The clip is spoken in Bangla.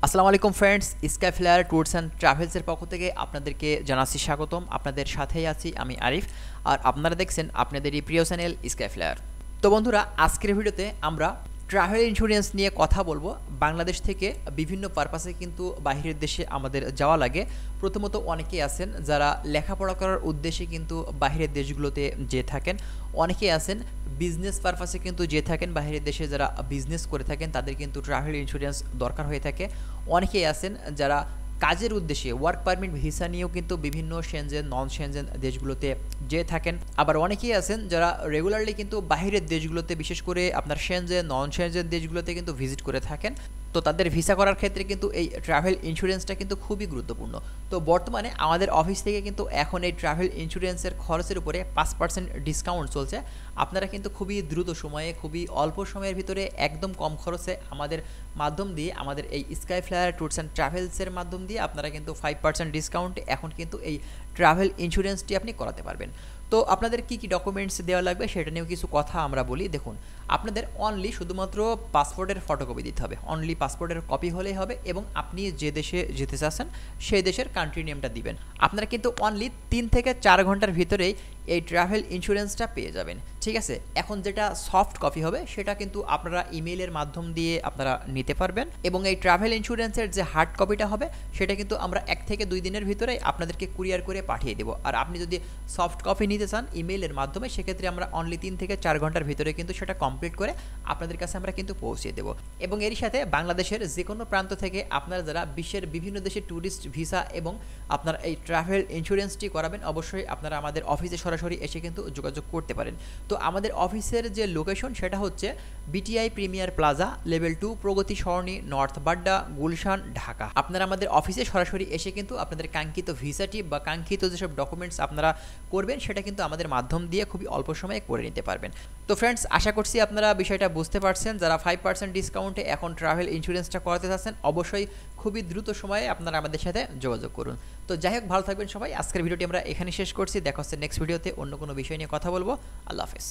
আসসালামু আলাইকুম friends, Sky Flyer Tours and ট্রাভেলসের পক্ষ থেকে আপনাদেরকে জানাচ্ছি স্বাগতম। আপনাদের সাথেই আছি আমি আরিফ, আর আপনারা দেখছেন আপনাদেরই প্রিয় চ্যানেল স্কাই ফ্লায়ার। তো বন্ধুরা, আজকের ভিডিওতে আমরা ট্রাভেল ইন্স্যুরেন্স নিয়ে কথা বলবো। বাংলাদেশ থেকে বিভিন্ন পারপাসে কিন্তু বাইরের দেশে আমাদের যাওয়া লাগে। প্রথমত অনেকেই আছেন যারা লেখাপড়া করার উদ্দেশ্যে কিন্তু বাইরের দেশগুলোতে যেয়ে থাকেন, অনেকেই আছেন বিজনেস পারপাসে কিন্তু যেয়ে থাকেন বাইরের দেশে, যারা বিজনেস করে থাকেন তাদের কিন্তু ট্রাভেল ইন্স্যুরেন্স দরকার হয়ে থাকে। অনেকেই আছেন যারা কাজের উদ্দেশ্যে ওয়ার্ক পারমিট ভিসা নিয়েও কিন্তু বিভিন্ন সেনজেন নন সেনজেন দেশগুলোতে যেয়ে থাকেন। আবার অনেকেই আছেন যারা রেগুলারলি কিন্তু বাইরের দেশগুলোতে, বিশেষ করে আপনার সেনজেন নন সেনজেন দেশগুলোতে কিন্তু ভিজিট করে থাকেন। তো তাদের ভিসা করার ক্ষেত্রে কিন্তু এই ট্রাভেল ইন্স্যুরেন্সটা কিন্তু খুবই গুরুত্বপূর্ণ। তো বর্তমানে আমাদের অফিস থেকে কিন্তু এখন এই ট্রাভেল ইন্স্যুরেন্সের খরচের উপরে 5% ডিসকাউন্ট চলছে। আপনারা কিন্তু খুবই দ্রুত সময়ে, খুবই অল্প সময়ের ভিতরে একদম কম খরচে আমাদের মাধ্যম দিয়ে, আমাদের এই স্কাই ফ্লায়ার ট্যুরস অ্যান্ড ট্রাভেলসের মাধ্যম দিয়ে আপনারা কিন্তু 5% ডিসকাউন্টে এখন কিন্তু এই ট্রাভেল ইন্স্যুরেন্সটি আপনি করাতে পারবেন। তো আপনাদের কি কি ডকুমেন্টস দেওয়া লাগবে সেটা নিয়েও কিছু কথা আমরা বলি। দেখুন, আপনাদের অনলি শুধুমাত্র পাসপোর্টের ফটোকপি দিতে হবে, অনলি পাসপোর্টের কপি হলেই হবে, এবং আপনি যে দেশে যেতে চাচ্ছেন সেই দেশের কান্ট্রি নেমটা দিবেন। আপনারা কিন্তু অনলি 3 থেকে 4 ঘন্টার ভিতরেই এই ট্রাভেল ইন্স্যুরেন্সটা পেয়ে যাবেন। ঠিক আছে, এখন যেটা সফট কপি হবে সেটা কিন্তু আপনারা ইমেইলের মাধ্যম দিয়ে আপনারা নিতে পারবেন, এবং এই ট্রাভেল ইন্স্যুরেন্সের যে হার্ড কপিটা হবে সেটা কিন্তু আমরা 1 থেকে 2 দিনের ভিতরেই আপনাদেরকে কুরিয়ার করে পাঠিয়ে দেবো। আর আপনি যদি সফট কপি নিতে চান ইমেইলের মাধ্যমে, সেক্ষেত্রে আমরা অনলি 3 থেকে 4 ঘন্টার ভিতরে কিন্তু সেটা কমপ্লিট করে আপনাদের কাছে আমরা কিন্তু পৌঁছে দেবো। এবং এরই সাথে বাংলাদেশের যে কোনো প্রান্ত থেকে আপনারা যারা বিশ্বের বিভিন্ন দেশে ট্যুরিস্ট ভিসা এবং আপনার এই ট্রাভেল ইন্স্যুরেন্সটি করাবেন, অবশ্যই আপনারা আমাদের অফিসে সরাসরি এসে কিন্তু যোগাযোগ করতে পারেন। তো আমাদের অফিসের যে লোকেশন সেটা হচ্ছে বিটিআই প্রিমিয়ার প্লাজা, লেভেল 2, প্রগতি সরণি, নর্থ বাড্ডা, গুলশান, ঢাকা। আপনারা আমাদের অফিসে সরাসরি এসে কিন্তু আপনাদের কাঙ্ক্ষিত ভিসাটি বা কাঙ্ক্ষিত যেসব ডকুমেন্টস আপনারা করবেন সেটা কিন্তু আমাদের মাধ্যম দিয়ে খুবই অল্প সময়ে করে নিতে পারবেন। তো ফ্রেন্ডস, আশা করছি আপনারা বিষয়টা বুঝতে পারছেন। যারা 5% ডিসকাউন্টে এখন ট্রাভেল ইন্স্যুরেন্সটা করাতে চাচ্ছেন, অবশ্যই খুবই দ্রুত সময়ে আপনারা আমাদের সাথে যোগাযোগ করুন। তো যাই হোক, ভালো থাকবেন সবাই। আজকের ভিডিওটি আমরা এখানে শেষ করছি। দেখা হচ্ছে নেক্সট ভিডিওতে অন্য কোনো বিষয় নিয়ে কথা বলবো। আল্লাহ হাফেজ।